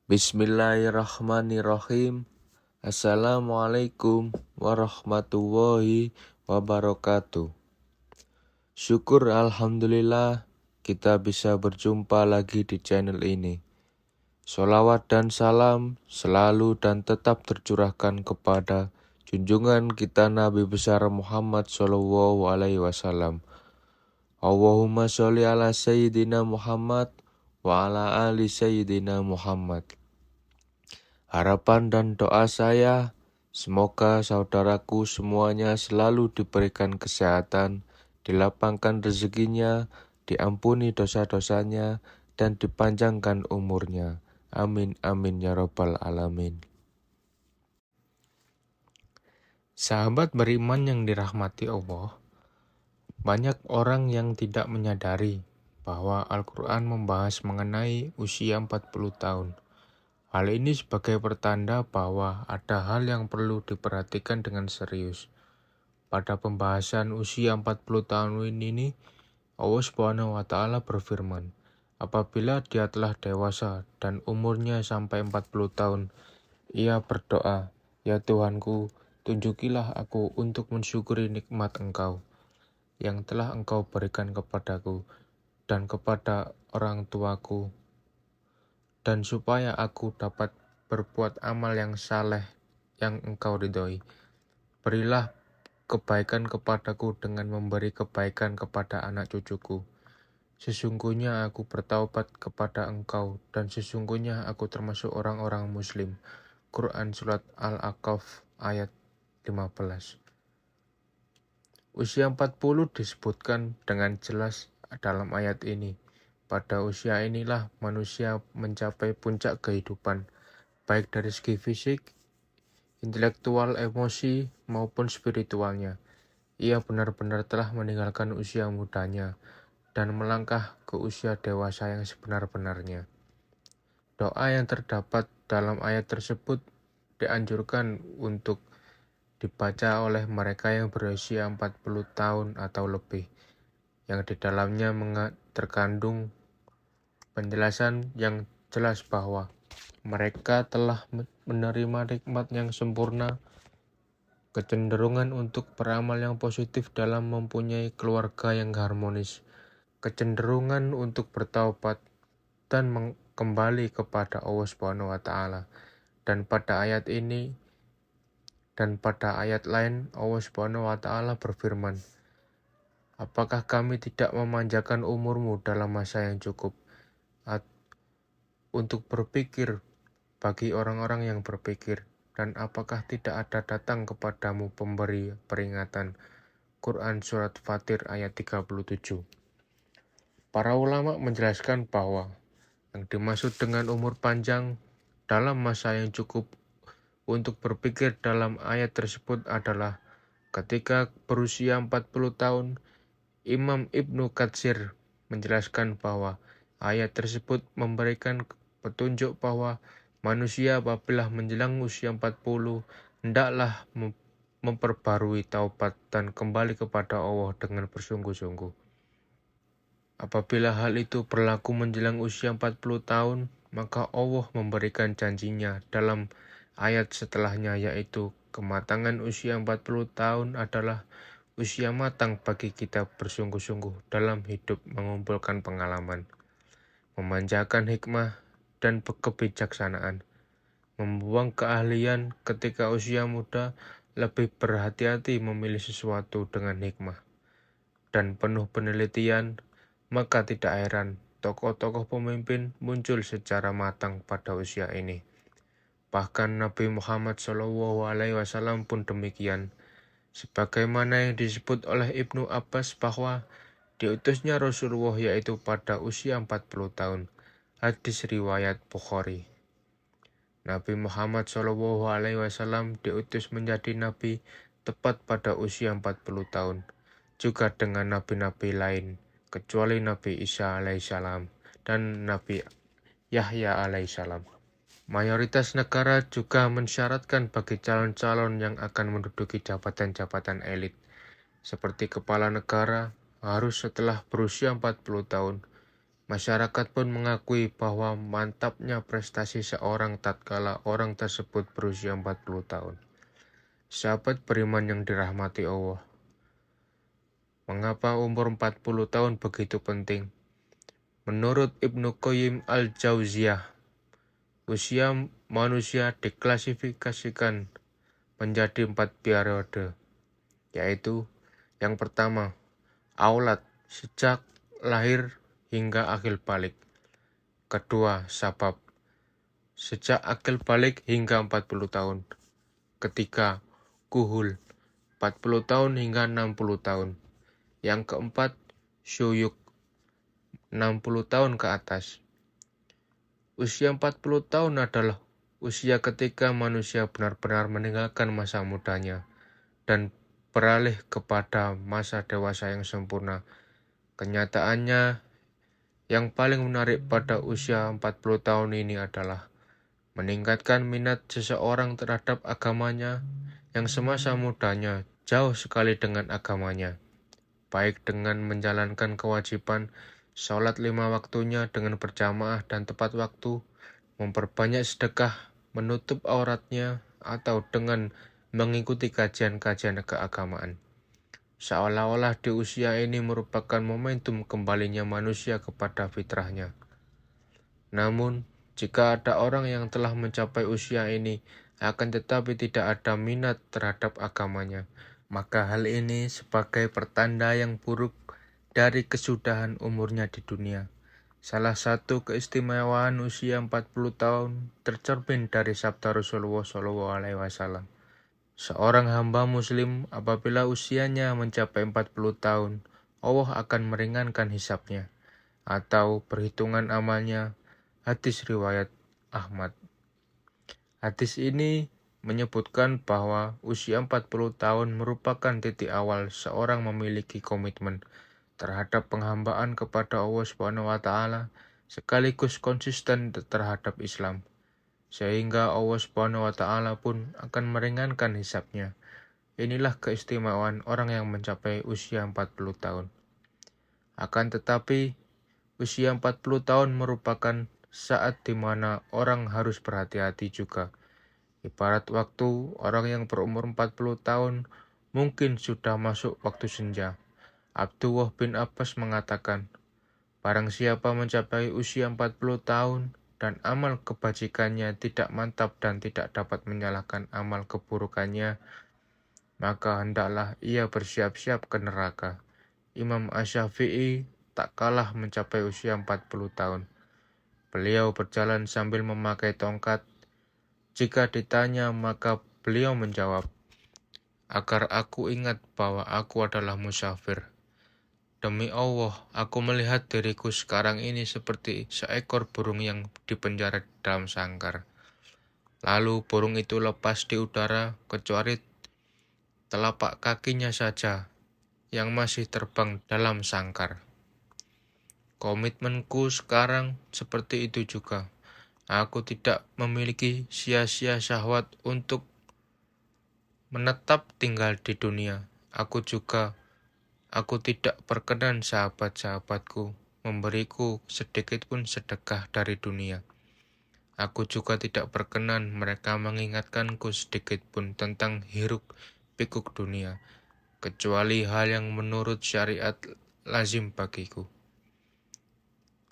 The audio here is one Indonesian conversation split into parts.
Bismillahirrahmanirrahim. Assalamualaikum warahmatullahi wabarakatuh. Syukur alhamdulillah kita bisa berjumpa lagi di channel ini. Sholawat dan salam selalu dan tetap tercurahkan kepada junjungan kita Nabi besar Muhammad SAW. Allahumma sholli ala Sayyidina Muhammad wa ala ali Sayyidina Muhammad. Harapan dan doa saya, semoga saudaraku semuanya selalu diberikan kesehatan, dilapangkan rezekinya, diampuni dosa-dosanya, dan dipanjangkan umurnya. Amin, amin, ya rabbal alamin. Sahabat beriman yang dirahmati Allah, banyak orang yang tidak menyadari bahwa Al-Quran membahas mengenai usia 40 tahun. Hal ini sebagai pertanda bahwa ada hal yang perlu diperhatikan dengan serius. Pada pembahasan usia 40 tahun ini, Allah Subhanahu wa Ta'ala berfirman, apabila dia telah dewasa dan umurnya sampai 40 tahun, ia berdoa, ya Tuhanku, tunjukilah aku untuk mensyukuri nikmat Engkau yang telah Engkau berikan kepadaku dan kepada orang tuaku, dan supaya aku dapat berbuat amal yang saleh yang Engkau ridhoi. Berilah kebaikan kepadaku dengan memberi kebaikan kepada anak cucuku. Sesungguhnya aku bertaubat kepada Engkau dan sesungguhnya aku termasuk orang-orang muslim. Quran Surat Al-Aqaf ayat 15. Usia 40 disebutkan dengan jelas dalam ayat ini. Pada usia inilah manusia mencapai puncak kehidupan, baik dari segi fisik, intelektual, emosi, maupun spiritualnya. Ia benar-benar telah meninggalkan usia mudanya dan melangkah ke usia dewasa yang sebenar-benarnya. Doa yang terdapat dalam ayat tersebut dianjurkan untuk dibaca oleh mereka yang berusia 40 tahun atau lebih, yang di dalamnya terkandung penjelasan yang jelas bahwa mereka telah menerima nikmat yang sempurna, kecenderungan untuk beramal yang positif dalam mempunyai keluarga yang harmonis, kecenderungan untuk bertaubat dan kembali kepada Allah Subhanahu wa Ta'ala. Dan pada ayat ini dan pada ayat lain Allah Subhanahu wa Ta'ala berfirman, apakah kami tidak memanjakan umurmu dalam masa yang cukup untuk berpikir bagi orang-orang yang berpikir, dan apakah tidak ada datang kepadamu pemberi peringatan. Quran Surat Fatir ayat 37. Para ulama menjelaskan bahwa yang dimaksud dengan umur panjang dalam masa yang cukup untuk berpikir dalam ayat tersebut adalah ketika berusia 40 tahun. Imam Ibnu Katsir menjelaskan bahwa ayat tersebut memberikan petunjuk bahwa manusia apabila menjelang usia 40 hendaklah memperbarui taubat dan kembali kepada Allah dengan bersungguh-sungguh. Apabila hal itu berlaku menjelang usia 40 tahun, maka Allah memberikan janjinya dalam ayat setelahnya, yaitu kematangan usia 40 tahun adalah usia matang bagi kita bersungguh-sungguh dalam hidup, mengumpulkan pengalaman, memanjakan hikmah dan kebijaksanaan, membuang keahlian ketika usia muda, lebih berhati-hati memilih sesuatu dengan hikmah dan penuh penelitian. Maka tidak heran tokoh-tokoh pemimpin muncul secara matang pada usia ini. Bahkan Nabi Muhammad SAW pun demikian. Sebagaimana yang disebut oleh Ibnu Abbas bahwa diutusnya Rasulullah yaitu pada usia 40 tahun. Hadis riwayat Bukhari. Nabi Muhammad SAW diutus menjadi nabi tepat pada usia 40 tahun. Juga dengan nabi-nabi lain, kecuali Nabi Isa alaihissalam dan Nabi Yahya alaihissalam. Mayoritas negara juga mensyaratkan bagi calon-calon yang akan menduduki jabatan-jabatan elit, seperti kepala negara, harus setelah berusia 40 tahun. Masyarakat pun mengakui bahwa mantapnya prestasi seorang tatkala orang tersebut berusia 40 tahun. Sahabat beriman yang dirahmati Allah, mengapa umur 40 tahun begitu penting? Menurut Ibnu Qayyim al-Jauziyah, usia manusia diklasifikasikan menjadi 4 periode, yaitu yang pertama, aulat, sejak lahir hingga akil balik. Kedua, sabab, sejak akil balik hingga 40 tahun. Ketiga, kuhul, 40 tahun hingga 60 tahun. Yang keempat, syuyuk, 60 tahun ke atas. Usia 40 tahun adalah usia ketika manusia benar-benar meninggalkan masa mudanya dan beralih kepada masa dewasa yang sempurna. Kenyataannya, yang paling menarik pada usia 40 tahun ini adalah meningkatkan minat seseorang terhadap agamanya yang semasa mudanya jauh sekali dengan agamanya, baik dengan menjalankan kewajiban sholat 5 waktunya dengan berjamaah dan tepat waktu, memperbanyak sedekah, menutup auratnya, atau dengan mengikuti kajian-kajian keagamaan. Seolah-olah di usia ini merupakan momentum kembalinya manusia kepada fitrahnya. Namun, jika ada orang yang telah mencapai usia ini, akan tetapi tidak ada minat terhadap agamanya, maka hal ini sebagai pertanda yang buruk dari kesudahan umurnya di dunia. Salah satu keistimewaan usia 40 tahun tercermin dari sabda Rasulullah SAW. Seorang hamba muslim apabila usianya mencapai 40 tahun, Allah akan meringankan hisabnya atau perhitungan amalnya. Hadis riwayat Ahmad. Hadis ini menyebutkan bahwa usia 40 tahun merupakan titik awal seorang memiliki komitmen terhadap penghambaan kepada Allah SWT sekaligus konsisten terhadap Islam, sehingga Allah SWT pun akan meringankan hisabnya. Inilah keistimewaan orang yang mencapai usia 40 tahun. Akan tetapi, usia 40 tahun merupakan saat di mana orang harus berhati-hati juga. Ibarat waktu orang yang berumur 40 tahun mungkin sudah masuk waktu senja. Abdullah bin Abbas mengatakan, barang siapa mencapai usia 40 tahun dan amal kebajikannya tidak mantap dan tidak dapat menyalahkan amal keburukannya, maka hendaklah ia bersiap-siap ke neraka. Imam Asy-Syafi'i tak kalah mencapai usia 40 tahun. Beliau berjalan sambil memakai tongkat. Jika ditanya, maka beliau menjawab, agar aku ingat bahwa aku adalah musafir. Demi Allah, aku melihat diriku sekarang ini seperti seekor burung yang dipenjara dalam sangkar. Lalu burung itu lepas di udara, kecuali telapak kakinya saja yang masih terbang dalam sangkar. Komitmenku sekarang seperti itu juga. Aku tidak memiliki sia-sia syahwat untuk menetap tinggal di dunia. Aku tidak berkenan sahabat-sahabatku memberiku sedikit pun sedekah dari dunia. Aku juga tidak berkenan mereka mengingatkanku sedikit pun tentang hiruk pikuk dunia, kecuali hal yang menurut syariat lazim bagiku.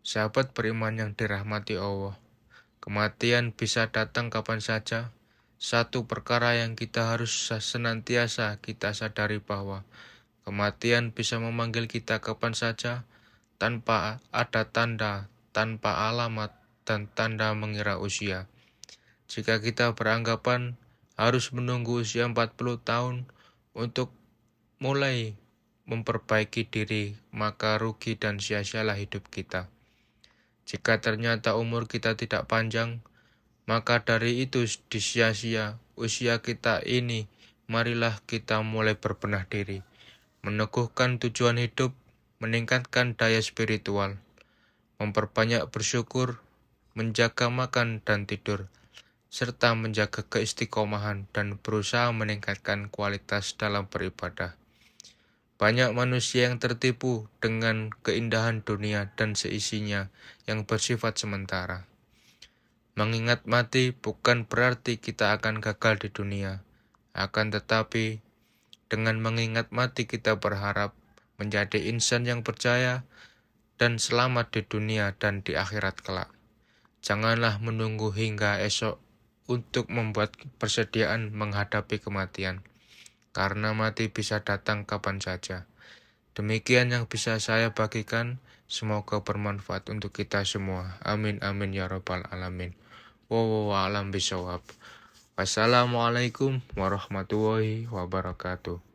Sahabat beriman yang dirahmati Allah, kematian bisa datang kapan saja. Satu perkara yang kita harus senantiasa kita sadari bahwa kematian bisa memanggil kita kapan saja, tanpa ada tanda, tanpa alamat, dan tanda mengira usia. Jika kita beranggapan harus menunggu usia 40 tahun untuk mulai memperbaiki diri, maka rugi dan sia-sialah hidup kita. Jika ternyata umur kita tidak panjang, maka dari itu disia-sia usia kita ini, marilah kita mulai berbenah diri, meneguhkan tujuan hidup, meningkatkan daya spiritual, memperbanyak bersyukur, menjaga makan dan tidur, serta menjaga keistiqomahan dan berusaha meningkatkan kualitas dalam beribadah. Banyak manusia yang tertipu dengan keindahan dunia dan seisinya yang bersifat sementara. Mengingat mati bukan berarti kita akan gagal di dunia. Akan tetapi, dengan mengingat mati kita berharap menjadi insan yang percaya dan selamat di dunia dan di akhirat kelak. Janganlah menunggu hingga esok untuk membuat persediaan menghadapi kematian, karena mati bisa datang kapan saja. Demikian yang bisa saya bagikan, semoga bermanfaat untuk kita semua. Amin amin ya rabbal alamin. Wallahu a'lam bishawab. Wassalamualaikum warahmatullahi wabarakatuh.